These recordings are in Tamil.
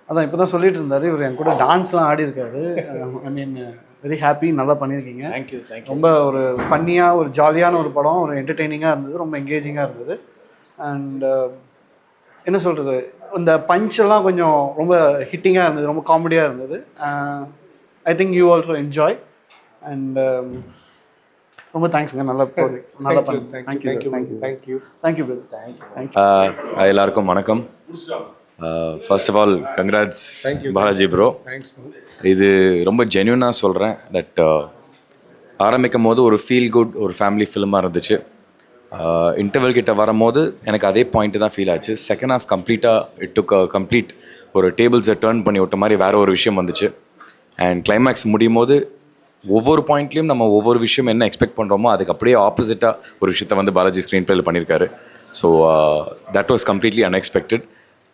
அதான் இப்போ தான் சொல்லிட்டு இருந்தாரு, இவர் என் கூட டான்ஸ்லாம் ஆடி இருக்காரு. ஐ மீன் வெரி ஹாப்பி, நல்லா பண்ணியிருக்கீங்க. தேங்க்யூ. ரொம்ப ஒரு ஃபன்னியாக, ஒரு ஜாலியான ஒரு படம், ஒரு என்டர்டெய்னிங்காக இருந்தது, ரொம்ப என்கேஜிங்காக இருந்தது. அண்ட் என்ன சொல்கிறது, இந்த பஞ்செல்லாம் கொஞ்சம் ரொம்ப ஹிட்டிங்காக இருந்தது, ரொம்ப காமெடியாக இருந்தது. I think you also enjoy. And ரொம்ப தேங்க்ஸுங்க, நல்லா நல்லா பண்ணி. Thank you brother. எல்லாருக்கும் வணக்கம். First of all congrats Balaji bro. இது ரொம்ப ஜென்யூனாக சொல்கிறேன். தட் ஆரம்பிக்கும் போது ஒரு ஃபீல் குட், ஒரு ஃபேமிலி ஃபிலிமாக இருந்துச்சு. இன்டர்வல் கிட்ட வரும்போது எனக்கு அதே பாயிண்ட்டு தான் ஃபீல் ஆச்சு. செகண்ட் ஹாஃப் கம்ப்ளீட்டாக இட் டுக் கம்ப்ளீட் ஒரு டேபிள்ஸை டேர்ன் பண்ணி விட்ட மாதிரி வேறு ஒரு விஷயம் வந்துச்சு. அண்ட் கிளைமேக்ஸ் முடியும் போது ஒவ்வொரு பாயிண்ட்லேயும் நம்ம ஒவ்வொரு விஷயம் என்ன எக்ஸ்பெக்ட் பண்ணுறோமோ அதுக்கு அப்படியே ஆப்போசிட்டாக ஒரு விஷயத்தை வந்து பாலாஜி ஸ்க்ரீன் பிளேயில் பண்ணியிருக்காரு. So that was completely unexpected.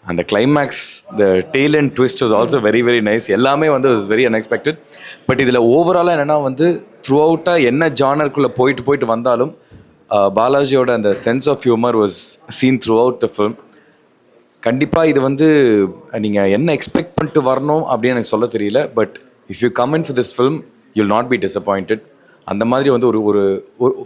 அந்த climax, the tale and twist was also very very nice. எல்லாமே வந்து வாஸ் வெரி அன்எக்ஸ்பெக்டட். பட் இதில் ஓவராலாக என்னென்னா வந்து த்ரூ அவுட்டாக என்ன ஜானருக்குள்ளே போயிட்டு வந்தாலும் பாலாஜியோட அந்த sense of humour was seen throughout the film. கண்டிப்பாக இது வந்து நீங்கள் என்ன எக்ஸ்பெக்ட் பண்ணிட்டு வரணும் அப்படின்னு எனக்கு சொல்ல தெரியல. But if you come in for this film you'll not be disappointed. அந்த மாதிரி வந்து ஒரு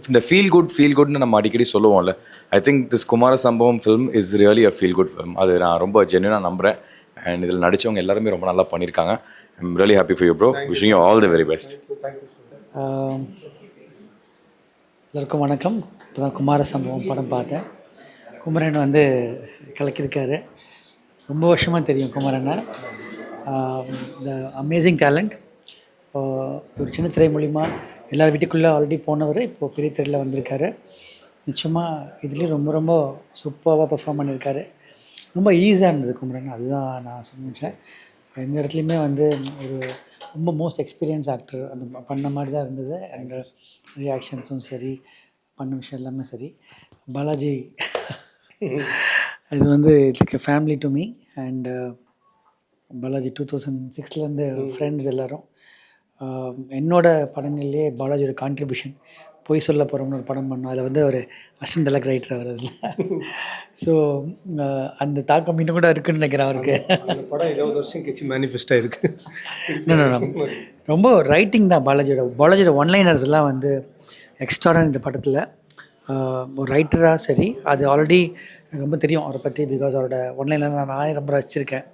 இந்த ஃபீல் குட்னு நம்ம அடிக்கடி சொல்லுவோம்ல. ஐ திங்க் திஸ் குமார சம்பவம் film is really a feel good film. அது நான் ரொம்ப ஜென்யூனாக நம்புகிறேன். அண்ட் இதில் நடித்தவங்க எல்லாருமே ரொம்ப நல்லா பண்ணியிருக்காங்க. I am really happy for you bro. Wishing you all the very best. எல்லாருக்கும் வணக்கம். இப்போ தான் குமார சம்பவம் படம் பார்த்தேன். குமரன் வந்து கலக்கியிருக்காரு. ரொம்ப வருஷமாக தெரியும் குமரனை. The amazing talent. ஒரு சின்ன திரை மூலிமா எல்லார் வீட்டுக்குள்ளே ஆல்ரெடி போனவர் இப்போது பெரிய திரையில் வந்திருக்காரு. நிச்சயமாக இதுலேயும் ரொம்ப ரொம்ப சூப்பராக பெர்ஃபார்ம் பண்ணியிருக்காரு. ரொம்ப ஈஸியாக இருந்தது குமரன், அதுதான் நான் சொல்லிச்சேன். எந்த இடத்துலையுமே வந்து ஒரு ரொம்ப மோஸ்ட் எக்ஸ்பீரியன்ஸ் ஆக்டர் அந்த பண்ண மாதிரி தான் இருந்தது. அண்ட் ரியாக்ஷன்ஸும் சரி, பண்ண விஷயம் எல்லாமே சரி. பாலாஜி இது வந்து it's like a family to me. And Balaji 2006 friends எல்லோரும். என்னோட படங்கள்லேயே பாலாஜியோட கான்ட்ரிபியூஷன் பொய் சொல்ல போகிறோம்னு ஒரு படம் பண்ணோம். அதில் வந்து ஒரு அசிஸ்டன்ட் டைரக்டர் ரைட்டர் வர்றதில்ல. ஸோ அந்த தாக்கம் இன்னும் கூட இருக்குன்னு நினைக்கிறேன் அவருக்கு. அந்த படம் 20 வருஷம் கழிச்சு மேனிஃபெஸ்ட் ஆகிருக்கு. ரொம்ப ரைட்டிங் தான் பாலாஜியோட ஒன்லைனர்ஸ் எல்லாம் வந்து எக்ஸ்ட்ராடான இந்த படத்தில். ஒரு ரைட்டராக சரி, அது ஆல்ரெடி எனக்கு ரொம்ப தெரியும் அவரை பற்றி. பிகாஸ் அவரோட ஒன்லைனர் நானே ரொம்ப ரசிச்சிருக்கேன்,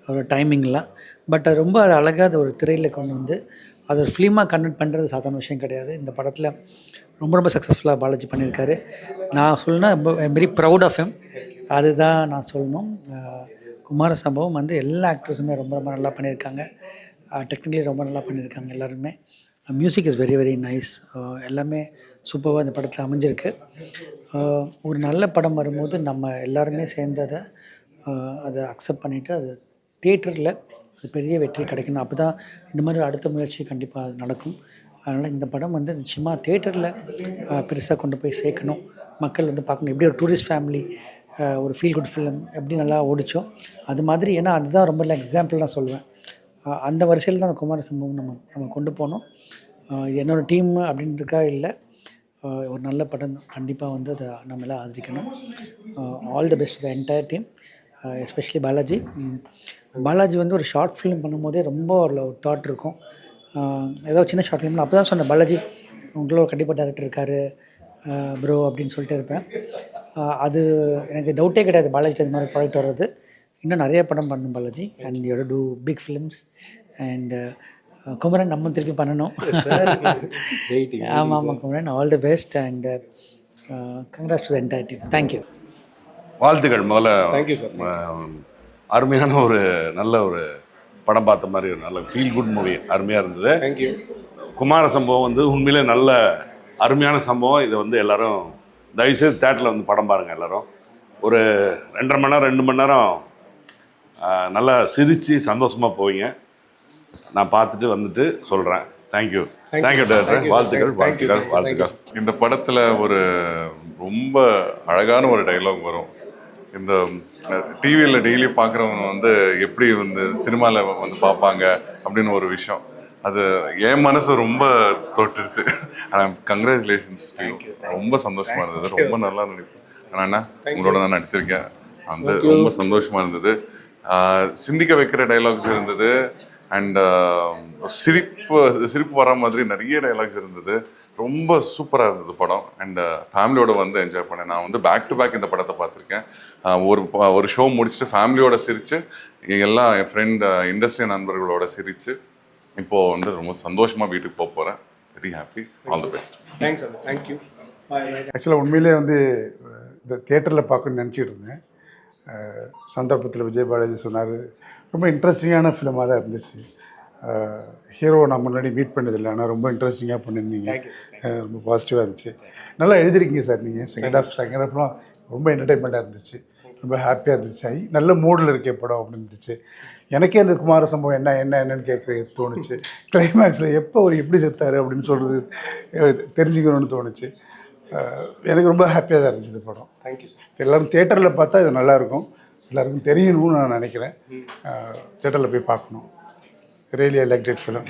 அவரோட டைமிங்லாம். பட் அது ரொம்ப அழகாக அது ஒரு திரையில் கொண்டு வந்து அது ஒரு ஃபிலிமாக கன்வெர்ட் பண்ணுறது சாதாரண விஷயம் கிடையாது. இந்த படத்தில் ரொம்ப ரொம்ப சக்ஸஸ்ஃபுல்லாக பாலாஜி பண்ணியிருக்காரு. நான் சொல்லணும்னா ரொம்ப வெரி ப்ரவுட் ஆஃப் ஹிம். அதுதான் நான் சொல்லணும். குமார சம்பவம் வந்து எல்லா ஆக்டர்ஸுமே ரொம்ப ரொம்ப நல்லா பண்ணியிருக்காங்க. டெக்னிக்கலி ரொம்ப நல்லா பண்ணியிருக்காங்க எல்லாருமே. Music is very very nice. எல்லாமே சூப்பராக இந்த படத்தில் அமைஞ்சிருக்கு. ஒரு நல்ல படம் வரும்போது நம்ம எல்லாருமே சேர்ந்து அதை அக்செப்ட் பண்ணிவிட்டு அது தியேட்டரில் அது பெரிய வெற்றி கிடைக்கணும். அப்போ தான் இந்த மாதிரி அடுத்த முயற்சி கண்டிப்பாக அது நடக்கும். அதனால் இந்த படம் வந்து நிச்சயமாக தியேட்டரில் பெருசாக கொண்டு போய் சேர்க்கணும். மக்கள் வந்து பார்க்கணும். எப்படி ஒரு டூரிஸ்ட் ஃபேமிலி ஒரு ஃபீல் குட் ஃபிலிம் எப்படி நல்லா ஓடிச்சோ அது மாதிரி. ஏன்னா அதுதான் ரொம்ப எக்ஸாம்பிள் நான் சொல்லுவேன். அந்த வரிசையில் தான் குமார சம்பவம் நம்ம கொண்டு போனோம். இது என்னோடய டீம் அப்படின்றதுக்காக இல்லை, ஒரு நல்ல படம் கண்டிப்பாக வந்து அதை நம்ம எல்லாம் ஆதரிக்கணும். All the best the entire team, especially Balaji. Balaji வந்து ஒரு ஷார்ட் ஃபிலிம் பண்ணும்போதே ரொம்ப ஒரு தாட் இருக்கும். ஏதோ சின்ன ஷார்ட் ஃபிலிம் அப்போ தான் சொன்னேன், பாலாஜி உங்களோட கண்டிப்பாக டேரக்டர் இருக்கார் ப்ரோ அப்படின்னு சொல்லிட்டு இருப்பேன். அது எனக்கு டவுட்டே கிடையாது பாலாஜி இது மாதிரி ப்ராடக்ட் வர்றது. இன்னும் நிறைய படம் பண்ணணும் Balaji. And you do big films. And Kumaran நம்ம திருப்பி பண்ணணும். ஆமாம் Kumaran, all the best and congrats to the entire team. Thank you. வாழ்த்துக்கள். முதல்ல தேங்க்யூ சார். அருமையான ஒரு நல்ல ஒரு படம் பார்த்த மாதிரி ஒரு நல்ல ஃபீல் குட் மூவி, அருமையாக இருந்தது. தேங்க்யூ. குமார சம்பவம் வந்து உண்மையிலே நல்ல அருமையான சம்பவம். இதை வந்து எல்லோரும் தயவுசெய்து தேட்டரில் வந்து படம் பாருங்கள். எல்லோரும் ஒரு 2.5 மணி நேரம் 2 மணி நேரம் நல்லா சிரித்து சந்தோஷமாக போவீங்க. நான் பார்த்துட்டு வந்துட்டு சொல்கிறேன். Thank you director. வாழ்த்துக்கள். இந்த படத்தில் ஒரு ரொம்ப அழகான ஒரு டைலாக் வரும். இந்த டிவியில் டெய்லி பார்க்குறவங்க வந்து எப்படி வந்து சினிமாவில் வந்து பார்ப்பாங்க அப்படின்னு ஒரு விஷயம், அது என் மனசு ரொம்ப தொட்டுருச்சு. கங்க்ராச்சுலேஷன்ஸ். ரொம்ப சந்தோஷமாக இருந்தது. ரொம்ப நல்லா நடிப்பேன். ஆனால் என்ன உங்களோட நான் நடிச்சிருக்கேன், அந்த ரொம்ப சந்தோஷமாக இருந்தது. சிந்திக்க வைக்கிற டைலாக்ஸ் இருந்தது. அண்ட் சிரிப்பு வர மாதிரி நிறைய டைலாக்ஸ் இருந்தது. ரொம்ப சூப்பராக இருந்தது படம். அண்ட் ஃபேமிலியோட வந்து என்ஜாய் பண்ணேன். நான் வந்து பேக் டு பேக் இந்த படத்தை பார்த்துருக்கேன். ஒரு ஷோ முடிச்சுட்டு ஃபேமிலியோட சிரித்து, எல்லாம் என் ஃப்ரெண்ட் இண்டஸ்ட்ரி நண்பர்களோட சிரித்து, இப்போது வந்து ரொம்ப சந்தோஷமாக வீட்டுக்கு போக போகிறேன். Very happy. All the best. Thanks sir. Thank you. ஆக்சுவலாக உண்மையிலே வந்து இந்த தியேட்டரில் பார்க்கணுன்னு நினச்சிட்டு இருந்தேன். சந்தர்ப்பத்தில் விஜய் பாலாஜி சொன்னார், ரொம்ப இன்ட்ரெஸ்டிங்கான ஃபிலிமாக தான் இருந்துச்சு. ஹீரோ நான் முன்னாடி மீட் பண்ணதில்லை, ஆனால் ரொம்ப இன்ட்ரெஸ்டிங்காக பண்ணியிருந்தீங்க. ரொம்ப பாசிட்டிவாக இருந்துச்சு. நல்லா எழுதிருக்கீங்க சார் நீங்கள். செகண்ட் ஹாஃப்லாம் ரொம்ப என்டர்டைன்மெண்ட்டாக இருந்துச்சு. ரொம்ப ஹாப்பியாக இருந்துச்சு. நல்ல மூடில் இருக்க படம் அப்படின்னு இருந்துச்சு. எனக்கே அந்த குமார சம்பவம் என்னன்னு கேட்க தோணுச்சு. கிளைமேக்ஸில் எப்போ அவர் எப்படி செத்தார் அப்படின்னு சொல்கிறது தெரிஞ்சுக்கணும்னு தோணுச்சு. எனக்கு ரொம்ப ஹாப்பியாக தான் இருந்துச்சு இந்த படம். Thank you sir. எல்லோரும் தேட்டரில் பார்த்தா இது நல்லாயிருக்கும், எல்லாருக்கும் தெரியணும்னு நான் நினைக்கிறேன். தேட்டரில் போய் பார்க்கணும். Really I like that film.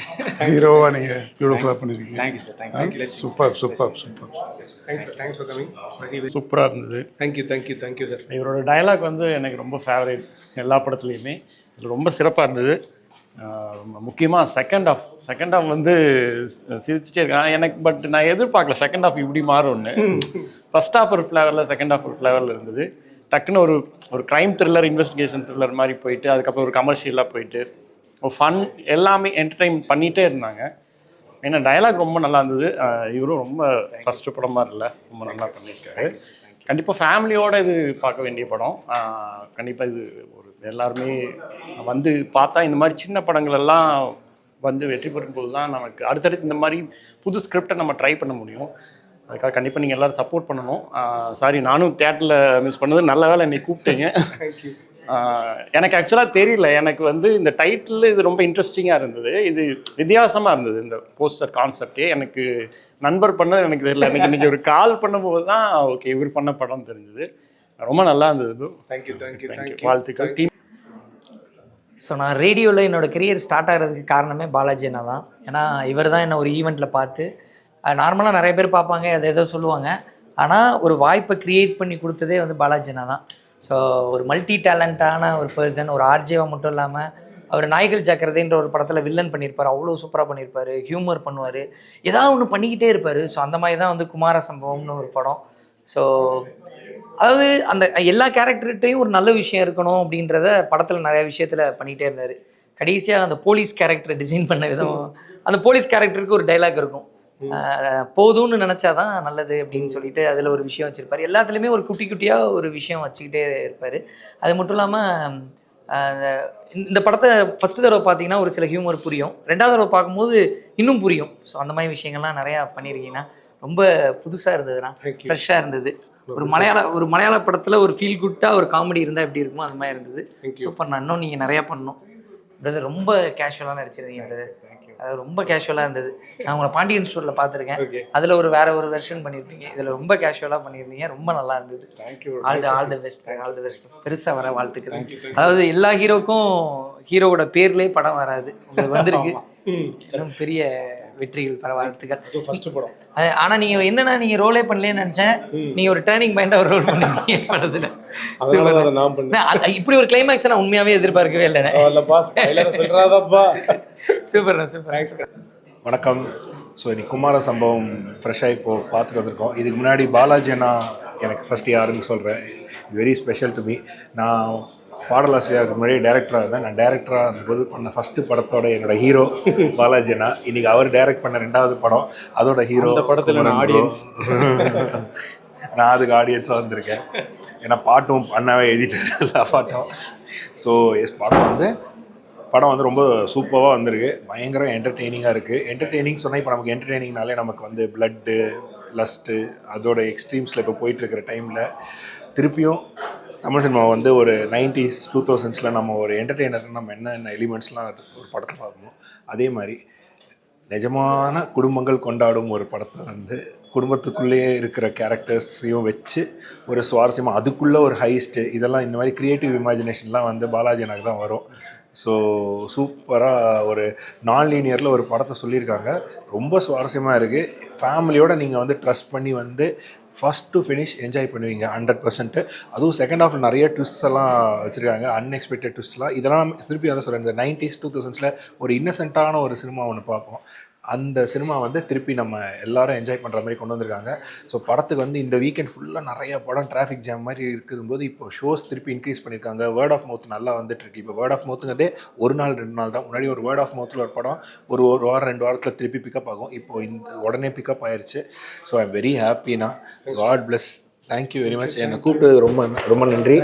ஹீரோவாக நீங்கள் பியூட்டிஃபுல்லாக பண்ணியிருக்கீங்க. Thank you sir. Thank you. Super. Thanks sir. Thanks for coming. சூப்பராக இருந்தது. Thank you sir. இவரோட டயலாக் வந்து எனக்கு ரொம்ப ஃபேவரேட் எல்லா படத்துலையுமே. இது ரொம்ப சிறப்பாக இருந்தது. முக்கியமாக செகண்ட் ஹாஃப் வந்து சிரிச்சிட்டே இருக்கேன் எனக்கு. பட் நான் எதிர்பார்க்கல செகண்ட் ஹாஃப் இப்படி மாறும்னு. ஃபர்ஸ்ட் ஹாஃப் ஒரு ஃப்ளேவரில், செகண்ட் ஹாஃப் ஒரு ஃப்ளேவரில் இருந்தது. டக்குன்னு ஒரு க்ரைம் த்ரில்லர், இன்வெஸ்டிகேஷன் த்ரில்லர் மாதிரி போயிட்டு, அதுக்கப்புறம் ஒரு கமர்ஷியலாக போயிட்டு, ஒரு ஃபன், எல்லாமே என்டர்டெயின் பண்ணிகிட்டே இருந்தாங்க. ஏன்னா டயலாக் ரொம்ப நல்லா இருந்தது. இவரும் ரொம்ப ஃபஸ்ட்டு படமாக இல்லை, ரொம்ப நல்லா பண்ணியிருக்காரு. கண்டிப்பாக ஃபேமிலியோடு இது பார்க்க வேண்டிய படம். கண்டிப்பாக இது ஒரு எல்லாருமே வந்து பார்த்தா, இந்த மாதிரி சின்ன படங்கள் எல்லாம் வந்து வெற்றி பெறும்போது தான் நமக்கு அடுத்தடுத்து இந்த மாதிரி புது ஸ்கிரிப்டை நம்ம ட்ரை பண்ண முடியும். அதுக்காக கண்டிப்பாக நீங்கள் எல்லோரும் சப்போர்ட் பண்ணணும். சாரி, நானும் தேட்டரில் மிஸ் பண்ணது. நல்ல வேலை என்னை கூப்பிட்டீங்க. எனக்கு ஆக்சுவலாக தெரியல. எனக்கு வந்து இந்த டைட்டில் இது ரொம்ப இன்ட்ரெஸ்டிங்காக இருந்தது. இது வித்தியாசமாக இருந்தது. இந்த போஸ்டர் கான்செப்டே எனக்கு நண்பர் பண்ணது எனக்கு தெரியல. எனக்கு இன்றைக்கி ஒரு கால் பண்ணும்போது தான் ஓகே இவர் பண்ண படம் தெரிஞ்சது. ரொம்ப நல்லா இருந்தது. தேங்க்யூ. வாழ்த்துக்கள் டீம். ஸோ நான் ரேடியோவில் என்னோடய கெரியர் ஸ்டார்ட் ஆகிறதுக்கு காரணமே பாலாஜி அண்ணா தான். ஏன்னா இவர் தான் என்னை ஒரு ஈவெண்ட்டில் பார்த்து, நார்மலாக நிறைய பேர் பார்ப்பாங்க, அதை ஏதோ சொல்லுவாங்க, ஆனால் ஒரு வாய்ப்பை க்ரியேட் பண்ணி கொடுத்ததே வந்து பாலாஜி அண்ணா தான். ஸோ ஒரு மல்டி டேலண்டான ஒரு பர்சன். ஒரு ஆர்ஜேவாக மட்டும் இல்லாமல் அவர் நாய்கள் ஜாக்கிரதைன்ற ஒரு படத்தில் வில்லன் பண்ணியிருப்பார். அவ்வளோ சூப்பராக பண்ணியிருப்பார். ஹியூமர் பண்ணுவார், ஏதாவது ஒன்று பண்ணிக்கிட்டே இருப்பார். ஸோ அந்த மாதிரி தான் வந்து குமார சம்பவம்னு ஒரு படம். ஸோ அதாவது அந்த எல்லா கேரக்டர்கிட்டையும் ஒரு நல்ல விஷயம் இருக்கணும் அப்படின்றத படத்தில் நிறைய விஷயத்தில் பண்ணிகிட்டே இருந்தார். கடைசியாக அந்த போலீஸ் கேரக்டரை டிசைன் பண்ண விதம், அந்த போலீஸ் கேரக்டருக்கு ஒரு டைலாக் இருக்கும், போதும்னு நினச்சாதான் நல்லது அப்படின்னு சொல்லிட்டு அதில் ஒரு விஷயம் வச்சுருப்பார். எல்லாத்துலேயுமே ஒரு குட்டியாக ஒரு விஷயம் வச்சுக்கிட்டே இருப்பார். அது மட்டும் இல்லாமல் இந்த படத்தை ஃபஸ்ட்டு தடவை பார்த்தீங்கன்னா ஒரு சில ஹியூமர் புரியும், ரெண்டாவது தடவை பார்க்கும்போது இன்னும் புரியும். ஸோ அந்த மாதிரி விஷயங்கள்லாம் நிறையா பண்ணியிருக்கீங்கன்னா ரொம்ப புதுசாக இருந்ததுண்ணா, ஃப்ரெஷ்ஷாக இருந்தது. ஒரு மலையாள படத்தில் ஒரு ஃபீல் குட்டாக ஒரு காமெடி இருந்தால் எப்படி இருக்குமோ அது மாதிரி இருந்தது. சூப்பர். நான் இன்னும் நீங்கள் நிறையா பண்ணணும் பிரதர். ரொம்ப கேஷுவலாக நடிச்சிருந்தீங்க பிரதர். அது ரொம்ப கேஷுவலாக இருந்தது. நான் உங்களை பாண்டியன் ஸ்டோரில் பார்த்துருக்கேன், அதில் வேற ஒரு வெர்ஷன் பண்ணியிருப்பீங்க, இதில் ரொம்ப கேஷுவலாக பண்ணியிருந்தீங்க. ரொம்ப நல்லா இருந்தது. All the best. பெருசாக வர வாழ்த்துக்கள். அதாவது எல்லா ஹீரோக்கும் ஹீரோவோட பேர்லேயே படம் வராது, உங்களுக்கு வந்திருக்கு. இன்னும் பெரிய வெற்றிகள் பெற வாழ்த்துக்கள். ஃபர்ஸ்ட் படம். ஆனால் நீங்கள் என்னன்னா நீங்கள் ரோலே பண்ணலேன்னு நினச்சேன், நீங்கள் ஒரு டேர்னிங் பாயிண்டாக ஒரு ரோல் பண்ணீங்க படத்தில். இப்படி ஒரு கிளைமேக்ஸ் நான் உண்மையாகவே எதிர்பார்க்கவே இல்லை. சூப்பர். வணக்கம். ஸோ இன்னைக்கு குமார சம்பவம் ஃப்ரெஷ்ஷாக இப்போது பார்த்துட்டு வந்திருக்கோம். இதுக்கு முன்னாடி பாலாஜி அண்ணா எனக்கு ஃபஸ்ட்டு யாருன்னு சொல்கிறேன். Very special to me. நான் பாடலாசிரியருக்கு முன்னாடி டைரக்டராக இருந்தேன். நான் டைரக்டராக இருந்தபோது பண்ண ஃபஸ்ட்டு படத்தோட என்னோடய ஹீரோ பாலாஜி அண்ணா. இன்றைக்கி அவர் டைரக்ட் பண்ண 2வது படம், அதோட ஹீரோ படத்தில் ஆடியன்ஸ். நான் அதுக்கு ஆடியன்ஸாக வந்திருக்கேன். ஏன்னா பாட்டும் பண்ணவே எழுதிட்டு எல்லா பாட்டும். ஸோ படம் வந்து ரொம்ப சூப்பராக வந்திருக்கு. பயங்கர என்டர்டெய்னிங்காக இருக்குது. என்டர்டெய்னிங் சொன்னால் இப்போ நமக்கு என்டர்டெய்னிங்னாலே நமக்கு வந்து பிளட்டு, லஸ்ட்டு, அதோட எக்ஸ்ட்ரீம்ஸில் இப்போ போயிட்டுருக்கிற டைமில் திருப்பியும் தமிழ் சினிமா வந்து ஒரு 90s 2000s நம்ம ஒரு என்டர்டெய்னர் நம்ம என்னென்ன எலிமெண்ட்ஸ்லாம் ஒரு படத்தில் பார்க்கணும். அதே மாதிரி நிஜமான குடும்பங்கள் கொண்டாடும் ஒரு படத்தை வந்து குடும்பத்துக்குள்ளேயே இருக்கிற கேரக்டர்ஸையும் வச்சு ஒரு சுவாரஸ்யமாக அதுக்குள்ளே ஒரு ஹைஸ்ட்டு, இதெல்லாம் இந்த மாதிரி க்ரியேட்டிவ் இமேஜினேஷன்லாம் வந்து பாலாஜி எனக்கு தான் வரும். ஸோ சூப்பராக ஒரு நான் லீனியரில் ஒரு படத்தை சொல்லியிருக்காங்க. ரொம்ப சுவாரஸ்யமாக இருக்குது. ஃபேமிலியோடு நீங்கள் வந்து ட்ரஸ்ட் பண்ணி வந்து ஃபர்ஸ்ட் டு ஃபினிஷ் என்ஜாய் பண்ணுவீங்க 100%. அதுவும் செகண்ட் ஹாஃபில் நிறைய ட்விஸ்ட்ஸ் எல்லாம் வச்சுருக்காங்க, அன்எக்ஸ்பெக்டட் ட்விஸ்ட்லாம். இதெல்லாம் திருப்பி வந்து சொல்கிறேன், இந்த 90s 2000s ஒரு இன்னசென்ட்டான ஒரு சினிமா ஒன்று பார்ப்போம். அந்த சினிமா வந்து திருப்பி நம்ம எல்லாரும் என்ஜாய் பண்ணுற மாதிரி கொண்டு வந்திருக்காங்க. ஸோ படத்துக்கு வந்து இந்த வீக்கெண்ட் ஃபுல்லாக நிறைய படம் டிராஃபிக் ஜாம் மாதிரி இருக்கும்போது இப்போ ஷோஸ் திருப்பி இன்க்ரீஸ் பண்ணியிருக்காங்க. வேர்ட் ஆஃப் மவுத் நல்லா வந்துட்டுருக்கு. இப்போ வேர்ட் ஆஃப் மவுத்துங்கிறதே 1 நாள் 2 நாள் தான். முன்னாடி ஒரு வேர்ட் ஆஃப் மவுத்தில் ஒரு படம் ஒரு வாரம் 2 வாரத்தில் திருப்பி பிக்கப் ஆகும். இப்போ இந்த உடனே பிக்கப் ஆயிடுச்சு. ஸோ ஐ எம் வெரி ஹாப்பினா. God bless. Thank you very much. என்னை கூப்பிட்டு ரொம்ப ரொம்ப நன்றி.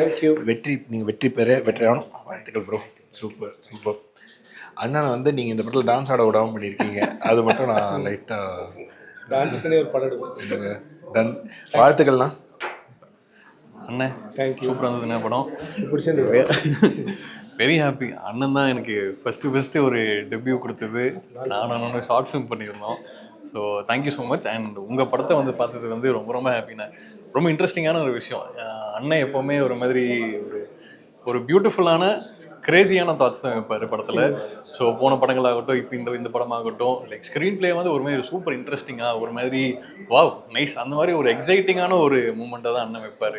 நீங்கள் வெற்றி பெற வெற்றியானும் வாழ்த்துக்கள் ப்ரோ. Super super. அண்ணனை வந்து நீங்கள் இந்த படத்தில் டான்ஸ் ஆட விடாமல் பண்ணியிருக்கீங்க, அது மட்டும் நான் லைட்டாக டான்ஸ் பண்ணி ஒரு படம் எடுப்போம். டன். வாழ்த்துக்கள்ண்ணா. அண்ணன் தேங்க்யூ. சூப்பராக இருந்ததுண்ணே படம். பிடிச்சிருந்து. Very happy. அண்ணன் தான் எனக்கு ஃபஸ்ட்டு ஒரு டெபியூ கொடுத்தது. நானும் ஷார்ட் ஃபிலிம் பண்ணியிருந்தோம். So thank you so much. And உங்கள் படத்தை வந்து பார்த்தது வந்து ரொம்ப ரொம்ப ஹாப்பிண்ணே. ரொம்ப இன்ட்ரெஸ்டிங்கான ஒரு விஷயம். அண்ணன் எப்போவுமே ஒரு மாதிரி ஒரு பியூட்டிஃபுல்லான கிரேசியான தாட்ஸ் தான் வைப்பார் படத்தில். ஸோ போன படங்களாகட்டும், இப்போ இந்த படமாகட்டும், லைக் ஸ்க்ரீன் பிளே வந்து ஒரு மாதிரி சூப்பர் இன்ட்ரெஸ்டிங்காக, ஒரு மாதிரி வாவ் நைஸ், அந்த மாதிரி ஒரு எக்ஸைட்டிங்கான ஒரு மூமெண்ட்டாக தான் அண்ணன் வைப்பார்.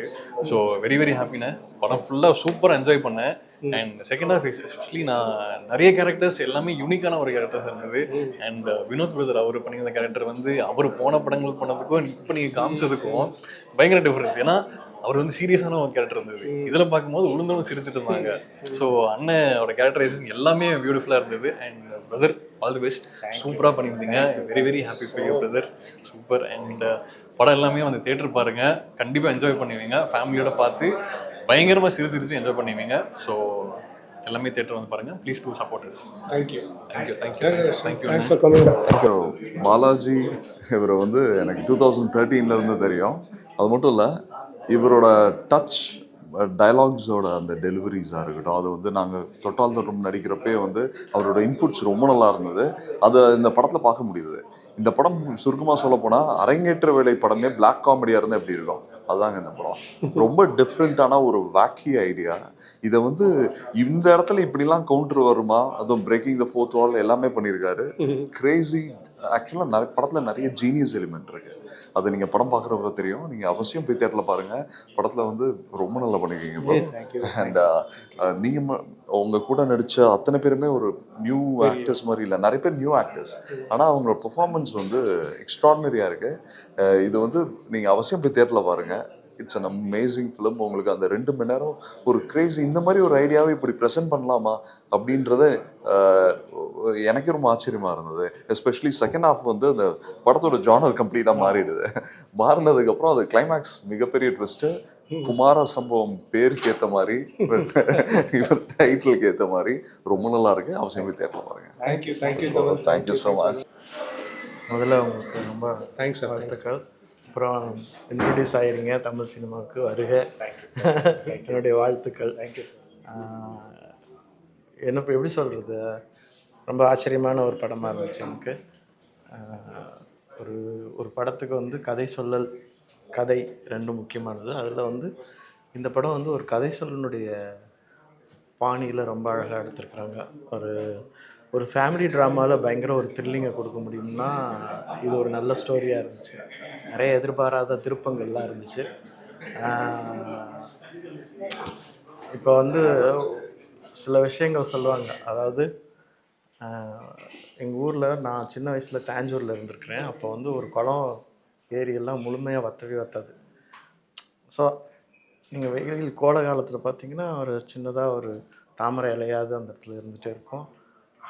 ஸோ வெரி வெரி ஹாப்பிண்ணே. படம் ஃபுல்லாக சூப்பராக என்ஜாய் பண்ணேன். அண்ட் செகண்ட் ஹாஃப் எஸ்பெஷலி நான் நிறைய கேரக்டர்ஸ் எல்லாமே யூனிக்கான ஒரு கேரக்டர்ஸ் இருந்தது. அண்ட் வினோத் பிரதர் அவர் பண்ணியிருந்த கேரக்டர் வந்து அவர் போன படங்கள் பண்ணதுக்கும் இப்போ நீங்கள் காமிச்சதுக்கும் பயங்கர டிஃப்ரென்ஸ். ஏன்னா அவர் வந்து சீரியஸான ஒரு கேரக்டர் இருந்தது. இதில் பார்க்கும்போது உளுந்தவங்க சிரிச்சுட்டு இருந்தாங்க. ஸோ அண்ணனோட கேரக்டரைசேஷன் எல்லாமே பியூட்டிஃபுல்லாக இருந்தது. And brother all the best. சூப்பராக பண்ணியிருந்தீங்க. Very very happy for you brother. Super. And படம் எல்லாமே வந்து தியேட்டர் பாருங்கள், கண்டிப்பாக என்ஜாய் பண்ணுவீங்க. ஃபேமிலியோட பார்த்து பயங்கரமாக சிரிச்சு என்ஜாய் பண்ணுவீங்க. ஸோ எல்லாமே தியேட்டர் வந்து பாருங்கள். Please do support us. Thank you. Thank you thank you. Thanks for coming. Balaji இவரை வந்து எனக்கு 2013 இருந்து தெரியும். அது மட்டும் இல்லை, இவரோட டச் டயலாக்ஸோட அந்த டெலிவரிஸாக இருக்கட்டும், அது வந்து நாங்கள் தொட்டால் தொட்டும் நடிக்கிறப்பே வந்து அவரோட இன்புட்ஸ் ரொம்ப நல்லா இருந்தது. அதை இந்த படத்தில் பார்க்க முடியுது. இந்த படம் சுருக்கமாக சொல்ல போனால் அரங்கேற்ற வேலை படமே பிளாக் காமெடியாக இருந்தால் எப்படி இருக்கும், அதுதாங்க இந்த படம். ரொம்ப டிஃப்ரெண்ட்டான ஒரு வேக்கி ஐடியா. இதை வந்து இந்த இடத்துல இப்படிலாம் கவுண்டர் வருமா, அதுவும் பிரேக்கிங் த ஃபோர்த் வால் எல்லாமே பண்ணியிருக்காரு. கிரேசி. ஆக்சுவலாக நிறைய படத்தில் நிறைய ஜீனியஸ் எலிமெண்ட் இருக்கு. அதை நீங்கள் படம் பார்க்குறப்ப தெரியும். நீங்கள் அவசியம் போய் தேட்டரில் பாருங்கள். படத்தில் வந்து ரொம்ப நல்லா பண்ணியிருக்கீங்க. அண்ட் நீங்கள் உங்கள் கூட நடித்த அத்தனை பேருமே ஒரு நியூ ஆக்டர்ஸ் மாதிரி இல்லை, நிறைய பேர் நியூ ஆக்டர்ஸ். ஆனால் அவங்களோட பெர்ஃபார்மன்ஸ் வந்து எக்ஸ்ட்ராடினரியாக இருக்குது. இது வந்து நீங்கள் அவசியம் போய் தேட்டரில் பாருங்கள். It's an amazing film. உங்களுக்கு அந்த 2 மணி நேரம் ஒரு கிரேசி, இந்த மாதிரி ஒரு ஐடியாவை இப்படி ப்ரெசென்ட் பண்ணலாமா அப்படின்றத எனக்கே ரொம்ப ஆச்சரியமாக இருந்தது. எஸ்பெஷலி செகண்ட் ஹாஃப் வந்து அந்த படத்தோட ஜானர் கம்ப்ளீட்டாக மாறிடுது. மாறினதுக்கப்புறம் அது கிளைமேக்ஸ் மிகப்பெரிய ட்விஸ்ட்டு. குமார சம்பவம் பேருக்கு ஏற்ற மாதிரி, இவர் டைட்டிலுக்கு ஏற்ற மாதிரி ரொம்ப நல்லா இருக்கு. அவசியம் போய் தேட்டரில் பாருங்க. Thank you so much. முதல்ல உங்களுக்கு ரொம்ப தேங்க்ஸ் சார். வாழ்த்துக்கள். அப்புறம் இன்ட்ரடியூஸ் ஆகிருங்க தமிழ் சினிமாவுக்கு, வருக. என்னுடைய வாழ்த்துக்கள். தேங்க்யூ. என்ன இப்போ எப்படி சொல்கிறது, ரொம்ப ஆச்சரியமான ஒரு படமாக இருந்துச்சு எனக்கு. ஒரு படத்துக்கு வந்து கதை சொல்லல், கதை ரெண்டும் முக்கியமானது. அதில் வந்து இந்த படம் வந்து ஒரு கதை சொல்லனுடைய பாணியில் ரொம்ப அழகாக எடுத்திருக்கிறாங்க. ஒரு ஃபேமிலி ட்ராமாவில் பயங்கர ஒரு த்ரில்லிங்கை கொடுக்க முடியும்னா இது ஒரு நல்ல ஸ்டோரியாக இருந்துச்சு. நிறைய எதிர்பாராத திருப்பங்கள்லாம் இருந்துச்சு. இப்போ வந்து சில விஷயங்கள் சொல்லுவாங்க. அதாவது எங்கள் ஊரில் நான் சின்ன வயசில் தாஞ்சூரில் இருந்திருக்கிறேன். அப்போ வந்து ஒரு குளம் ஏரியெல்லாம் முழுமையாக வற்றவே வற்றாது. ஸோ நீங்கள் வெயில் கோடை காலத்தில் பார்த்தீங்கன்னா ஒரு சின்னதாக ஒரு தாமரை இலையாவது அந்த இடத்துல இருந்துகிட்டே இருக்கும்.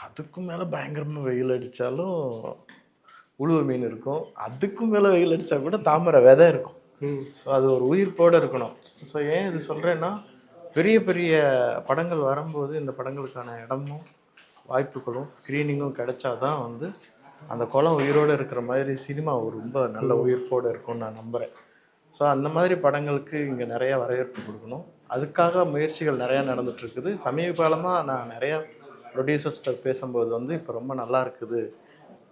அதுக்கும் மேலே பயங்கரமாக வெயில் அடித்தாலும் உழுவு மீன் இருக்கும். அதுக்கும் மேலே வெயில் அடித்தா கூட தாமரை விதை இருக்கும். ஸோ அது ஒரு உயிர்ப்போடு இருக்கணும். ஸோ ஏன் இது சொல்கிறேன்னா, பெரிய பெரிய படங்கள் வரும்போது இந்த படங்களுக்கான இடமும் வாய்ப்புகளும் ஸ்க்ரீனிங்கும் கிடைச்சாதான் வந்து அந்த குளம் உயிரோடு இருக்கிற மாதிரி சினிமா ஒரு ரொம்ப நல்ல உயிர்ப்போடு இருக்கும்னு நான் நம்புகிறேன். ஸோ அந்த மாதிரி படங்களுக்கு இங்கே நிறைய வரவேற்பு கொடுக்கணும். அதுக்காக முயற்சிகள் நிறையா நடந்துகிட்ருக்குது. சமீப காலமாக நான் நிறையா ப்ரொடியூசர்ஸ்கிட்ட பேசும்போது வந்து இப்போ ரொம்ப நல்லா இருக்குது,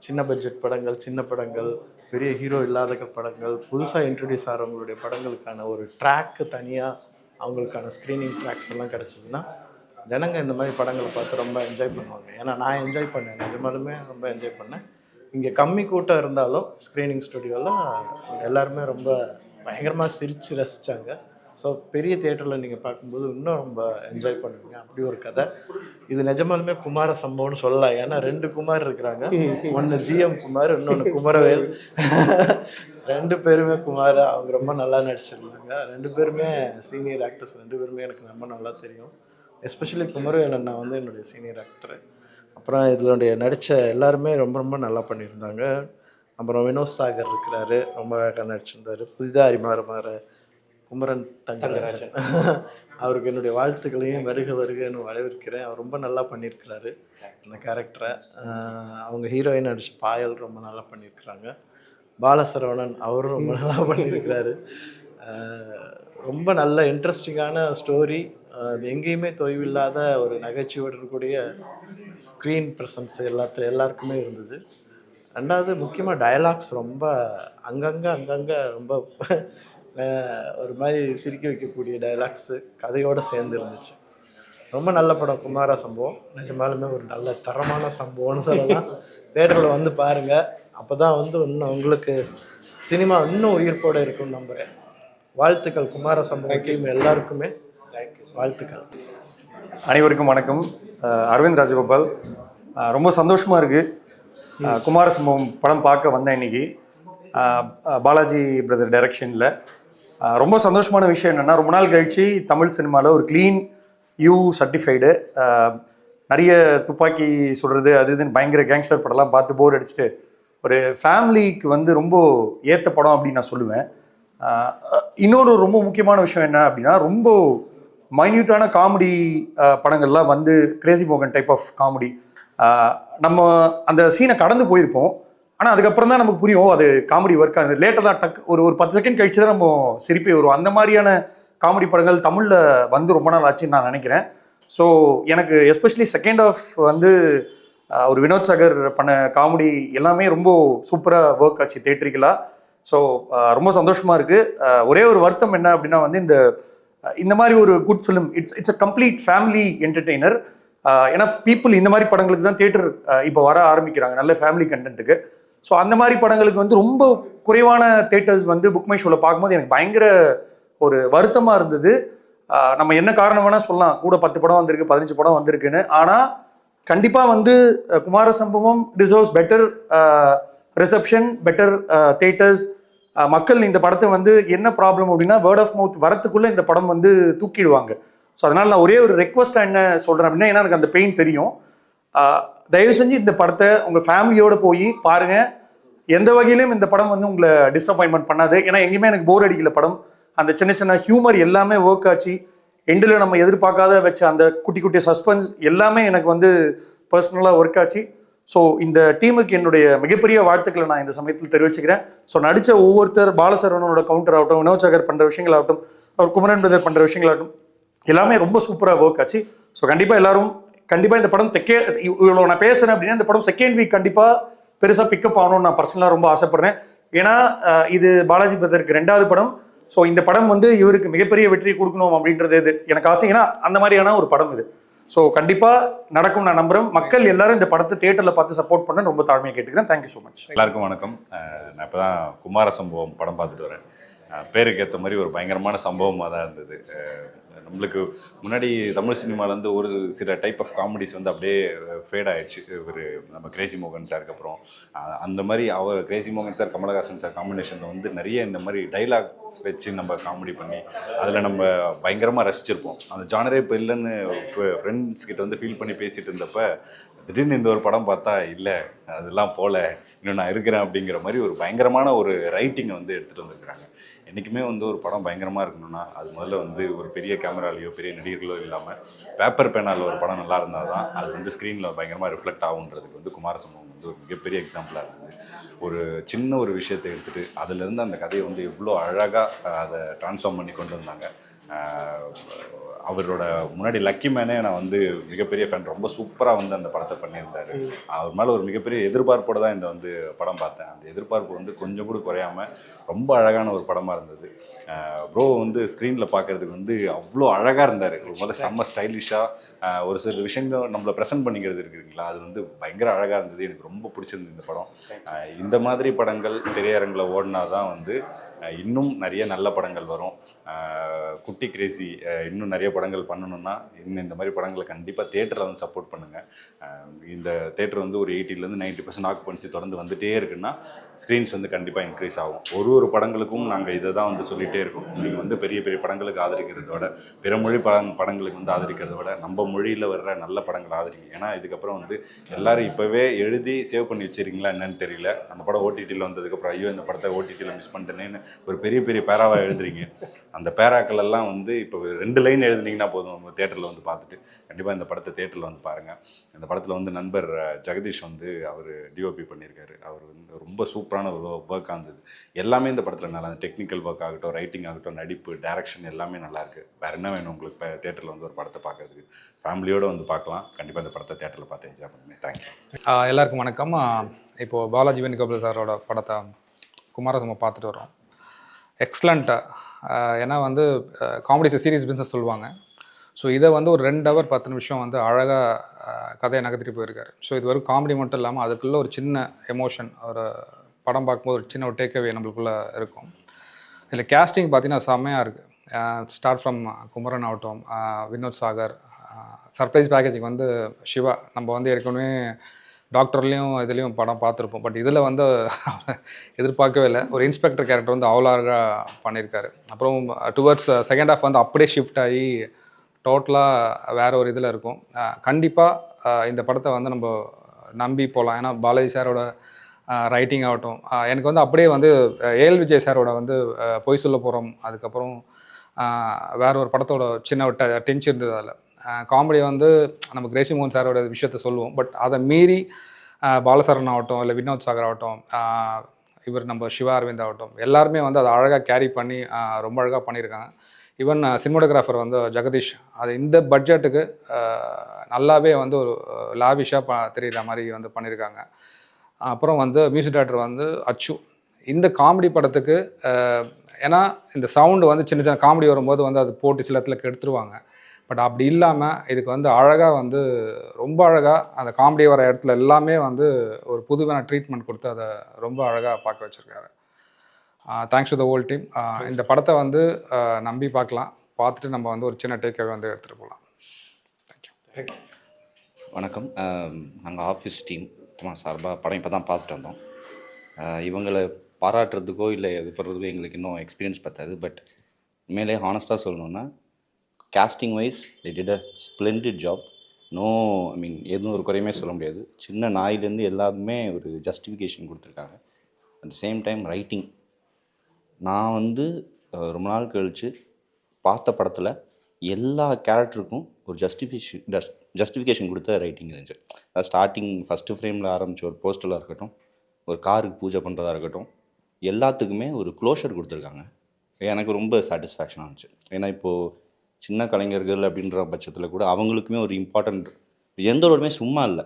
சின்ன பட்ஜெட் படங்கள், சின்ன படங்கள், பெரிய ஹீரோ இல்லாத படங்கள், புதுசாக இன்ட்ரடியூஸ் ஆகிறவங்களுடைய படங்களுக்கான ஒரு ட்ராக்கு தனியாக அவங்களுக்கான ஸ்க்ரீனிங் ட்ராக்ஸ் எல்லாம் கிடச்சிதுன்னா ஜனங்க இந்த மாதிரி படங்களை பார்த்து ரொம்ப என்ஜாய் பண்ணுவாங்க. ஏன்னா நான் என்ஜாய் பண்ணேன், நிஜமாலுமே ரொம்ப என்ஜாய் பண்ணேன். இங்கே கம்மி கூட்டம் இருந்தாலும் ஸ்க்ரீனிங் ஸ்டுடியோவில் எல்லாருமே ரொம்ப பயங்கரமாக சிரித்து ரசித்தாங்க. ஸோ பெரிய தியேட்டரில் நீங்கள் பார்க்கும்போது இன்னும் ரொம்ப என்ஜாய் பண்ணுவீங்க. அப்படி ஒரு கதை இது. நிஜமாலுமே குமார சம்பவம்னு சொல்லலாம். ஏன்னா 2 குமார் இருக்கிறாங்க. ஒன்று ஜிஎம் குமார், இன்னொன்று குமரவேல். 2 பேருமே குமார். அவங்க ரொம்ப நல்லா நடிச்சிருந்தாங்க. 2 பேருமே சீனியர் ஆக்டர்ஸ். 2 பேருமே எனக்கு ரொம்ப நல்லா தெரியும். எஸ்பெஷலி குமரவேல் அண்ணா வந்து என்னுடைய சீனியர் ஆக்டரு. அப்புறம் இதனுடைய நடித்த எல்லாருமே ரொம்ப ரொம்ப நல்லா பண்ணியிருந்தாங்க. அப்புறம் வினோத் சாகர் இருக்கிறாரு, ரொம்ப அழகாக நடிச்சிருந்தார். புதிதாக அறிமுகமாகிற குமரன் தங்கராஜன் அவருக்கு என்னுடைய வாழ்த்துக்களையும் வருகன்னு வரவேற்கிறேன். அவர் ரொம்ப நல்லா பண்ணியிருக்கிறாரு அந்த கேரக்டரை. அவங்க ஹீரோயின் நடித்த பாயல் ரொம்ப நல்லா பண்ணியிருக்கிறாங்க. பாலசரவணன் அவரும் ரொம்ப நல்லா பண்ணியிருக்கிறாரு. ரொம்ப நல்ல இன்ட்ரெஸ்டிங்கான ஸ்டோரி. அது எங்கேயுமே தொய்வில்லாத ஒரு நகைச்சுவையோடு இருக்கக்கூடிய ஸ்க்ரீன் ப்ரெசன்ஸ் எல்லாருக்குமே இருந்தது. 2வது முக்கியமாக டயலாக்ஸ் ரொம்ப அங்கங்கே ரொம்ப ஒரு மாதிரி சிரிக்க வைக்கக்கூடிய டயலாக்ஸு கதையோடு சேர்ந்து இருந்துச்சு. ரொம்ப நல்ல படம் குமார சம்பவம். நிஜமாலுமே ஒரு நல்ல தரமான சம்பவம்னு சொல்லலாம். தேட்டரில் வந்து பாருங்கள். அப்போ தான் வந்து இன்னும் உங்களுக்கு சினிமா இன்னும் உயிர்ப்போடு இருக்குன்னு நம்புகிறேன். வாழ்த்துக்கள் குமார சம்பவம் டீம் எல்லாருக்குமே வாழ்த்துக்கள். அனைவருக்கும் வணக்கம். அரவிந்த் ராஜகோபால். ரொம்ப சந்தோஷமாக இருக்குது. குமார சம்பவம் படம் பார்க்க வந்தேன் இன்றைக்கி பாலாஜி பிரதர் டைரக்ஷனில். ரொம்ப சந்தோஷமான விஷயம் என்னென்னா, ரொம்ப நாள் கழித்து தமிழ் சினிமாவில் ஒரு க்ளீன் யூ சர்டிஃபைடு, நிறைய துப்பாக்கி சுடுறது அது இதுன்னு பயங்கர கேங்ஸ்டர் படம்லாம் பார்த்து போர் அடிச்சுட்டு ஒரு ஃபேமிலிக்கு வந்து ரொம்ப ஏற்ற படம் அப்படின்னு நான் சொல்லுவேன். இன்னொரு ரொம்ப முக்கியமான விஷயம் என்ன அப்படின்னா, ரொம்ப மைன்யூட்டான காமெடி படங்கள்லாம் வந்து கிரேசி மோகன் டைப் ஆஃப் காமெடி நம்ம அந்த சீனை கடந்து போயிருப்போம். ஆனால் அதுக்கப்புறம் தான் நமக்கு புரியும் அது காமெடி ஒர்க் ஆகுது. லேட்டாக தான் டக் ஒரு 10 செகண்ட் கழிச்சு தான் நம்ம சிரிப்பே வரும். அந்த மாதிரியான காமெடி படங்கள் தமிழில் வந்து ரொம்ப நாள் ஆச்சுன்னு நான் நினைக்கிறேன். ஸோ எனக்கு எஸ்பெஷலி செகண்ட் ஆஃப் வந்து ஒரு வினோத் சாகர் பண்ண காமெடி எல்லாமே ரொம்ப சூப்பராக ஒர்க் ஆச்சு தேட்டரிக்கலாக. ஸோ ரொம்ப சந்தோஷமாக இருக்குது. ஒரே ஒரு வருத்தம் என்ன அப்படின்னா வந்து இந்த மாதிரி ஒரு good film it's a complete family entertainer. ஏன்னா பீப்புள் இந்த மாதிரி படங்களுக்கு தான் தியேட்டர் இப்போ வர ஆரம்பிக்கிறாங்க, நல்ல ஃபேமிலி கண்டென்ட்டுக்கு. ஸோ அந்த மாதிரி படங்களுக்கு வந்து ரொம்ப குறைவான தியேட்டர்ஸ் வந்து புக் மை ஷோவில் பார்க்கும்போது எனக்கு பயங்கர ஒரு வருத்தமாக இருந்தது. நம்ம என்ன காரணம் வேணால் சொல்லலாம், கூட 10 படம் வந்திருக்கு, 15 படம் வந்திருக்குன்னு. ஆனால் கண்டிப்பாக வந்து குமார சம்பவம் deserves better reception, better theatres. மக்கள் இந்த படத்தை வந்து என்ன ப்ராப்ளம் அப்படின்னா, வேர்ட் ஆஃப் மவுத் வரத்துக்குள்ளே இந்த படம் வந்து தூக்கிடுவாங்க. ஸோ அதனால் நான் ஒரே ஒரு ரெக்வஸ்ட்டாக என்ன சொல்கிறேன் அப்படின்னா, ஏன்னா எனக்கு அந்த பெயின் தெரியும், தயவு செஞ்சு இந்த படத்தை உங்கள் ஃபேமிலியோடு போய் பாருங்கள். எந்த வகையிலும் இந்த படம் வந்து உங்களை டிஸப்பாயின்மெண்ட் பண்ணாது. ஏன்னா எங்கேயுமே எனக்கு போர் அடிக்கல படம். அந்த சின்ன சின்ன ஹியூமர் எல்லாமே ஒர்க் ஆச்சு. எண்டில் நம்ம எதிர்பார்க்காத வச்ச அந்த குட்டி குட்டி சஸ்பென்ஸ் எல்லாமே எனக்கு வந்து பர்சனலாக ஒர்க் ஆச்சு. ஸோ இந்த டீமுக்கு என்னுடைய மிகப்பெரிய வாழ்த்துக்களை நான் இந்த சமயத்தில் தெரிவிச்சுக்கிறேன். ஸோ நடித்த ஒவ்வொருத்தர், பாலசரவணனோட கவுண்டர் ஆகட்டும், வினோத் சாகர் பண்ணுற விஷயங்களாகட்டும், அவர் குமரன் பிரதர் பண்ணுற விஷயங்களாகட்டும், எல்லாமே ரொம்ப சூப்பராக ஒர்க் ஆச்சு. ஸோ கண்டிப்பாக எல்லாரும் இந்த படம் இவ்வளோ நான் பேசுகிறேன் அப்படின்னா, இந்த படம் செகண்ட் வீக் கண்டிப்பாக பெருசாக பிக்கப் ஆகணும்னு நான் பர்சனலாக ரொம்ப ஆசைப்பட்றேன். ஏன்னா இது பாலாஜி பிரதருக்கு 2வது படம். ஸோ இந்த படம் வந்து இவருக்கு மிகப்பெரிய வெற்றி கொடுக்கணும் அப்படின்றது இது எனக்கு ஆசை. ஏன்னா அந்த மாதிரியான ஒரு படம் இது. ஸோ கண்டிப்பாக நடக்கும் நான் நம்புகிறேன். மக்கள் எல்லாரும் இந்த படத்தை தியேட்டரில் பார்த்து சப்போர்ட் பண்ண ரொம்ப தாழ்மையாக கேட்டுக்கிறேன். Thank you so much. எல்லாருக்கும் வணக்கம். நான் இப்போ தான் குமார சம்பவம் படம் பார்த்துட்டு வரேன். பேருக்கு ஏற்ற மாதிரி ஒரு பயங்கரமான சம்பவமாக தான் இருந்தது. நம்மளுக்கு முன்னாடி தமிழ் சினிமாலேருந்து ஒரு சில டைப் ஆஃப் காமெடிஸ் வந்து அப்படியே ஃபேட் ஆகிடுச்சு. நம்ம கிரேசி மோகன் சாருக்கு அப்புறம் அந்த மாதிரி கிரேசி மோகன் சார், கமலஹாசன் சார் காம்பினேஷனில் வந்து நிறைய இந்த மாதிரி டைலாக்ஸ் வச்சு நம்ம காமெடி பண்ணி அதில் நம்ம பயங்கரமாக ரசிச்சிருப்போம். அந்த ஜானரே இப்போ இல்லைன்னு ஃப்ரெண்ட்ஸ் கிட்ட வந்து ஃபீல் பண்ணி பேசிகிட்டு இருந்தப்ப திடீர்னு இந்த ஒரு படம் பார்த்தா இல்லை அதெல்லாம் போல இன்னும் நான் இருக்கிறேன் அப்படிங்கிற மாதிரி ஒரு பயங்கரமான ஒரு ரைட்டிங்கை வந்து எடுத்துகிட்டு வந்துருக்குறாங்க. என்றைக்குமே வந்து ஒரு படம் பயங்கரமாக இருக்கணும்னா அது முதல்ல வந்து ஒரு பெரிய கேமராலேயோ பெரிய நடிகர்களோ இல்லாமல் பேப்பர் பேனாவில் ஒரு படம் நல்லா இருந்தால் தான் அது வந்து ஸ்க்ரீனில் பயங்கரமாக ரிஃப்ளெக்ட் ஆகுன்றதுக்கு வந்து குமார சம்பவம் வந்து ஒரு மிகப்பெரிய எக்ஸாம்பிளாக இருந்தது. ஒரு சின்ன ஒரு விஷயத்தை எடுத்துகிட்டு அதுலேருந்து அந்த கதையை வந்து எவ்வளோ அழகாக அதை ட்ரான்ஸ்ஃபார்ம் பண்ணி கொண்டு வந்தாங்க. அவரோட முன்னாடி லக்கி மேனே நான் வந்து மிகப்பெரிய ஃபேன். ரொம்ப சூப்பராக வந்து அந்த படத்தை பண்ணியிருந்தார். அவர் மேலே ஒரு மிகப்பெரிய எதிர்பார்ப்போடு தான் இந்த வந்து படம் பார்த்தேன். அந்த எதிர்பார்ப்பு வந்து கொஞ்சம் கூட குறையாமல் ரொம்ப அழகான ஒரு படமாக இருந்தது. ப்ரோ வந்து ஸ்க்ரீனில் பார்க்குறதுக்கு வந்து அவ்வளோ அழகாக இருந்தார். முதல்ல செம்ம ஸ்டைலிஷாக ஒரு சில விஷயங்கள் நம்மளை ப்ரெசென்ட் பண்ணிக்கிறது இருக்குங்களா, அது வந்து பயங்கர அழகாக இருந்தது. எனக்கு ரொம்ப பிடிச்சிருந்தது இந்த படம். இந்த மாதிரி படங்கள் திரையரங்கில் ஓடினா தான் வந்து இன்னும் நிறைய நல்ல படங்கள் வரும். குட்டி கிரேசி இன்னும் நிறைய படங்கள் பண்ணணும்னா இன்னும் இந்த மாதிரி படங்களை கண்டிப்பாக தேட்டரில் வந்து சப்போர்ட் பண்ணுங்கள். இந்த தேட்டர் வந்து ஒரு 80% 90% ஆக்குபன்சி தொடர்ந்து வந்துகிட்டே இருக்குன்னா ஸ்க்ரீன்ஸ் வந்து கண்டிப்பாக இன்க்ரீஸ் ஆகும். ஒரு படங்களுக்கும் நாங்கள் இதை தான் வந்து சொல்லிகிட்டே இருக்கோம். நீங்கள் வந்து பெரிய பெரிய படங்களுக்கு ஆதரிக்கிறத விட, பிற மொழி படங்களுக்கு வந்து ஆதரிக்கிறத விட நம்ம மொழியில் வர்ற நல்ல படங்களை ஆதரிங்க. ஏன்னா இதுக்கப்புறம் வந்து எல்லோரும் இப்போவே எழுதி சேவ் பண்ணி வச்சுருக்கீங்களா என்னன்னு தெரியல. அந்த படம் ஓடிடியில் வந்ததுக்கப்புறம் ஐயோ இந்த படத்தை ஓடிடியில் மிஸ் பண்ணிட்டேன்னு ஒரு பெரிய பெரிய பேராவாக எழுதுறீங்க. அந்த பேராக்கள் எல்லாம் வந்து இப்போ 2 லைன் எழுதுனீங்கன்னா போதும், உங்கள் தேட்டரில் வந்து பார்த்துட்டு கண்டிப்பாக இந்த படத்தை தேட்டரில் வந்து பாருங்கள். இந்த படத்தில் வந்து நண்பர் ஜெகதீஷ் வந்து அவர் டிஓபி பண்ணியிருக்காரு. அவர் வந்து ரொம்ப சூப்பரான ஒரு ஒர்க்காக இருந்தது. எல்லாமே இந்த படத்தில் நல்லா, டெக்னிக்கல் ஒர்க் ஆகட்டும், ரைட்டிங் ஆகட்டும், நடிப்பு, டைரக்ஷன் எல்லாமே நல்லாயிருக்கு. வேறு என்ன வேணும் உங்களுக்கு இப்போ தேட்டரில் வந்து ஒரு படத்தை பார்க்குறதுக்கு? ஃபேமிலியோடு வந்து பார்க்கலாம். கண்டிப்பாக இந்த படத்தை தேட்டரில் பார்த்து என்ஜாய் பண்ணுங்க. தேங்க்யூ. எல்லாருக்கும் வணக்கம். இப்போது பாலாஜி வேணுகோபால் சாரோட படத்தை குமாரசம்பவம் பார்த்துட்டு வரோம். எக்ஸலண்ட்டாக, ஏன்னா வந்து காமெடிஸ் சீரியஸ் பிஸ்னஸ் சொல்லுவாங்க. ஸோ இதை வந்து ஒரு 2 hour 10 நிமிஷம் வந்து அழகாக கதையை நகர்த்திட்டு போயிருக்காரு. ஸோ இது வரைக்கும் காமெடி மட்டும் இல்லாமல் அதுக்குள்ளே ஒரு சின்ன எமோஷன், ஒரு படம் பார்க்கும்போது ஒரு சின்ன ஒரு டேக்அவே நம்மளுக்குள்ளே இருக்கும். இதில் கேஸ்டிங் பார்த்தீங்கன்னா செம்மையாக இருக்குது. ஸ்டார்ட் ஃப்ரம் குமரன் ஆகட்டும், வினோத் சாகர், சர்ப்ரைஸ் பேக்கேஜிங் வந்து சிவா. நம்ம வந்து ஏற்கனவே டாக்டர்லேயும் இதுலேயும் படம் பார்த்துருப்போம். பட் இதில் வந்து எதிர்பார்க்கவே இல்லை. ஒரு இன்ஸ்பெக்டர் கேரக்டர் வந்து அவ்வளோ அழகாக பண்ணியிருக்காரு. அப்புறம் டுவர்ட்ஸ் செகண்ட் ஹாஃப் வந்து அப்படியே ஷிஃப்ட் ஆகி டோட்டலாக வேறு ஒரு இதில் இருக்கும். கண்டிப்பாக இந்த படத்தை வந்து நம்ம நம்பி போகலாம். ஏன்னா பாலாஜி சாரோட ரைட்டிங் ஆகட்டும், எனக்கு வந்து அப்படியே வந்து ஏஎல் விஜய் சாரோட வந்து பொய் சொல்ல போகிறோம், அதுக்கப்புறம் வேற ஒரு படத்தோட சின்ன ஒரு டென்ஷன் இருந்தது. அதில் காமெடி வந்து நம்ம கிரேசி மோகன் சாரோட விஷயத்த சொல்லுவோம். பட் அதை மீறி பாலசரன் ஆகட்டும், இல்லை வினோத் சாகர் ஆகட்டும், இவர் நம்ம சிவா அரவிந்த் ஆகட்டும், எல்லாருமே வந்து அதை அழகாக கேரி பண்ணி ரொம்ப அழகாக பண்ணியிருக்காங்க. ஈவன் சினிமோட்டோகிராஃபர் வந்து ஜெகதீஷ், அது இந்த பட்ஜெட்டுக்கு நல்லாவே வந்து ஒரு லாவிஷாக தெரிகிற மாதிரி வந்து பண்ணியிருக்காங்க. அப்புறம் வந்து மியூசிக் டைரக்டர் வந்து அச்சு. இந்த காமெடி படத்துக்கு ஏன்னா இந்த சவுண்டு வந்து சின்ன சின்ன காமெடி வரும்போது வந்து அது போட்டு சில இடத்துல கெடுத்துருவாங்க. பட் அப்படி இல்லாமல் இதுக்கு வந்து அழகாக வந்து ரொம்ப அழகாக அந்த காமெடி வர இடத்துல எல்லாமே வந்து ஒரு புதுவான ட்ரீட்மெண்ட் கொடுத்து அதை ரொம்ப அழகாக பார்க்க வச்சுருக்காரு. Thanks to the whole team. இந்த படத்தை வந்து நம்பி பார்க்கலாம். பார்த்துட்டு நம்ம வந்து ஒரு சின்ன டேக்கவே வந்து எடுத்துகிட்டு போகலாம். தேங்க்யூ. வணக்கம். நாங்கள் ஆஃபீஸ் டீம் சார்பாக படம் இப்போ தான் பார்த்துட்டு வந்தோம். இவங்களை பாராட்டுறதுக்கோ இல்லை இது பண்ணுறதுக்கோ எங்களுக்கு இன்னும் எக்ஸ்பீரியன்ஸ் பத்தாது. பட் உண்மையிலே ஹானஸ்ட்டாக சொல்லணுன்னா casting wise they did a splendid job. No I mean எதுவும் ஒரு குறையுமே சொல்ல முடியாது. சின்ன நாயிலேருந்து எல்லாருமே ஒரு ஜஸ்டிஃபிகேஷன் கொடுத்துருக்காங்க. At the same time writing, நான் வந்து ரொம்ப நாள் கழித்து பார்த்த படத்தில் எல்லா கேரக்டருக்கும் ஒரு ஜஸ்டிஃபிகேஷன் கொடுத்த ரைட்டிங் இருந்துச்சு. அது ஸ்டார்டிங் ஃபஸ்ட்டு ஃப்ரேமில் ஆரம்பித்த ஒரு போஸ்டராக இருக்கட்டும், ஒரு காருக்கு பூஜை பண்ணுறதா இருக்கட்டும், எல்லாத்துக்குமே ஒரு க்ளோஷர் கொடுத்துருக்காங்க. எனக்கு ரொம்ப சாட்டிஸ்ஃபேக்ஷனாக இருந்துச்சு. ஏன்னா இப்போது சின்ன கலைஞர்கள் அப்படின்ற பட்சத்தில் கூட அவங்களுக்குமே ஒரு இம்பார்ட்டண்ட், எந்த ரோலுமே சும்மா இல்லை,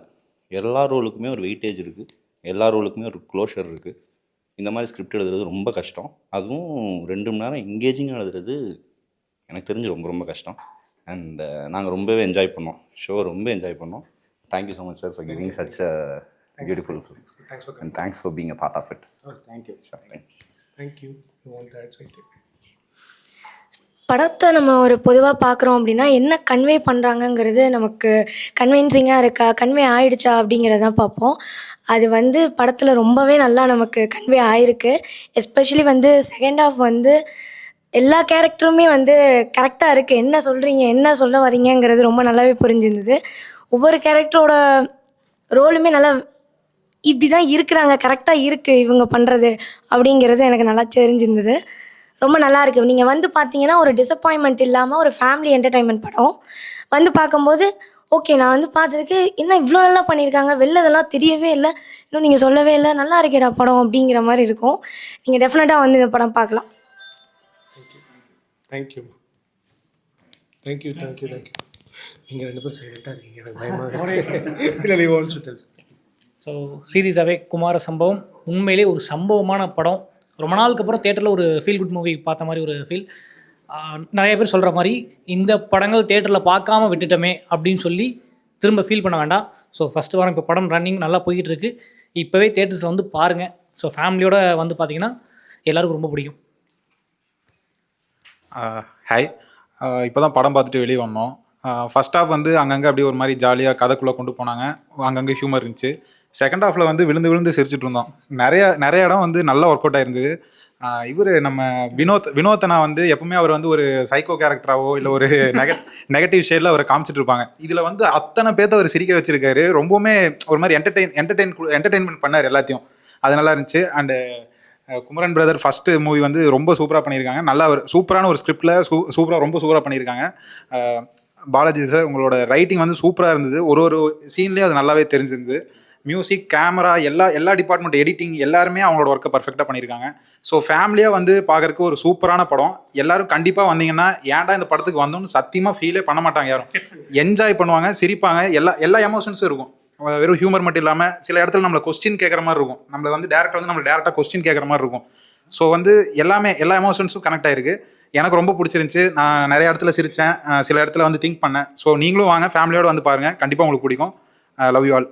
எல்லா ரோலுக்குமே ஒரு வெயிட்டேஜ் இருக்குது, எல்லா ரோலுக்குமே ஒரு க்ளோஷர் இருக்குது. இந்த மாதிரி ஸ்கிரிப்ட் எழுதுறது ரொம்ப கஷ்டம். அதுவும் 2 மணி நேரம் எங்கேஜிங்காக எழுதுறது எனக்கு தெரிஞ்சு ரொம்ப ரொம்ப கஷ்டம். அண்ட் நாங்கள் ரொம்பவே என்ஜாய் பண்ணோம். ஷோ ரொம்ப என்ஜாய் பண்ணோம். Thank you so much sir for giving such a beautiful film. And thanks for being a part of it. Thank you. Thank you. படத்தை நம்ம ஒரு பொதுவாக பார்க்குறோம் அப்படின்னா என்ன கன்வே பண்ணுறாங்கங்கிறது நமக்கு கன்வின்சிங்காக இருக்கா, கன்வே ஆகிடுச்சா அப்படிங்கிறதான் பார்ப்போம். அது வந்து படத்தில் ரொம்பவே நல்லா நமக்கு கன்வே ஆகிருக்கு. எஸ்பெஷலி வந்து செகண்ட் ஹாஃப் வந்து எல்லா கேரக்டருமே வந்து கரெக்டாக இருக்குது. என்ன சொல்கிறீங்க, என்ன சொல்ல வரீங்கங்கிறது ரொம்ப நல்லாவே புரிஞ்சிருந்தது. ஒவ்வொரு கேரக்டரோட ரோலுமே நல்லா இப்படி தான் இருக்கிறாங்க, கரெக்டாக இருக்குது இவங்க பண்ணுறது அப்படிங்கிறது எனக்கு நல்லா தெரிஞ்சிருந்தது. ரொம்ப நல்லா இருக்குது. நீங்கள் வந்து பார்த்தீங்கன்னா ஒரு டிசப்பாயின்மெண்ட் இல்லாமல் ஒரு ஃபேமிலி என்டர்டைன்மெண்ட் படம். வந்து பார்க்கும்போது ஓகே, நான் வந்து பார்த்ததுக்கு என்ன இவ்வளோ நல்லா பண்ணியிருக்காங்க, வெளில இதெல்லாம் தெரியவே இல்லை, இன்னும் நீங்கள் சொல்லவே இல்லை, நல்லா இருக்கேடா படம் அப்படிங்கிற மாதிரி இருக்கும். நீங்கள் டெஃபினட்டாக வந்து இந்த படம் பார்க்கலாம். தேங்க்யூ. தேங்க்யூ. தேங்க்யூ. தேங்க்யூ. நீங்கள் 2 பேரும் சைலண்ட்டாக இருக்கீங்க, எனக்கு பயமாக இல்லை. ஸோ சீரியஸாகவே குமார சம்பவம் உண்மையிலே ஒரு சம்பவமான படம். ரொம்ப நாளுக்கு அப்புறம் தேட்டரில் ஒரு ஃபீல் குட் மூவி பார்த்த மாதிரி ஒரு ஃபீல். நிறைய பேர் சொல்கிற மாதிரி இந்த படங்கள் தேட்டரில் பார்க்காம விட்டுட்டோமே அப்படின்னு சொல்லி திரும்ப ஃபீல் பண்ண வேண்டாம். ஸோ ஃபஸ்ட்டு வாரம் இப்போ படம் ரன்னிங் நல்லா போய்கிட்டு இருக்குது. இப்போவே தேட்டர்ஸில் வந்து பாருங்கள். ஸோ ஃபேமிலியோடு வந்து பார்த்திங்கன்னா எல்லாருக்கும் ரொம்ப பிடிக்கும். ஹாய். இப்போ தான் படம் பார்த்துட்டு வெளியே வந்தோம். ஃபர்ஸ்ட் ஹாஃப் வந்து அங்கங்கே அப்படியே ஒரு மாதிரி ஜாலியாக கதைக்குள்ளே கொண்டு போனாங்க. அங்கங்கே ஹியூமர் இருந்துச்சு. செகண்ட் ஹாஃபில் வந்து விழுந்து விழுந்து சிரிச்சிட்டு இருந்தோம். நிறைய இடம் வந்து நல்லா ஒர்க் அவுட் ஆயிருந்தது. இவர் நம்ம வினோத்தனா வந்து எப்பவுமே அவர் வந்து ஒரு சைக்கோ கேரக்டராவோ இல்லை ஒரு நெகட்டிவ் ஷேடில் அவரை காமிச்சிட்டு இருப்பாங்க. இதில் வந்து அத்தனை பேர்த்த அவர் சிரிக்க வச்சிருக்காரு. ரொம்பவுமே ஒரு மாதிரி என்டர்டெயின்மெண்ட் பண்ணார் எல்லாத்தையும். அது நல்லா இருந்துச்சு. And Kumaran brother first movie வந்து ரொம்ப சூப்பராக பண்ணியிருக்காங்க. நல்லா ஒரு சூப்பரான ஒரு ஸ்கிரிப்டில் ரொம்ப சூப்பராக பண்ணியிருக்காங்க. பாலாஜி சார் உங்களோட ரைட்டிங் வந்து சூப்பராக இருந்தது. ஒரு சீன்லேயும் அது நல்லாவே தெரிஞ்சிருந்தது. மியூசிக், கேமரா, எல்லா டிபார்ட்மெண்ட், எடிட்டிங் எல்லாருமே அவங்களோட ஒர்க்கை பர்ஃபெக்டாக பண்ணியிருக்காங்க. ஸோ ஃபேமிலியாக வந்து பார்க்குறக்கு ஒரு சூப்பரான படம். எல்லாரும் கண்டிப்பாக வந்தீங்கன்னா ஏன்டா இந்த படத்துக்கு வந்தோம்னு சத்தியமாக ஃபீலே பண்ண மாட்டாங்க. யாரும் என்ஜாய் பண்ணுவாங்க, சிரிப்பாங்க. எல்லா எமோஷன்ஸும் இருக்கும். வெறும் ஹியூமர் மட்டும் இல்லாமல் சில இடத்துல நம்மளை கொஸ்டின் கேட்குற மாதிரி இருக்கும். நம்மளை வந்து டேரெக்டாக கொஸ்டின் கேட்குற மாதிரி இருக்கும். ஸோ வந்து எல்லா எமோஷன்ஸும் கனெக்ட் ஆகிருக்கு. எனக்கு ரொம்ப பிடிச்சிருந்துச்சி. நான் நிறைய இடத்துல சிரித்தேன், சில இடத்துல வந்து திங்க் பண்ணேன். ஸோ நீங்களும் வாங்க, ஃபேமிலியோடு வந்து பாருங்கள், கண்டிப்பாக உங்களுக்கு பிடிக்கும். Love you all.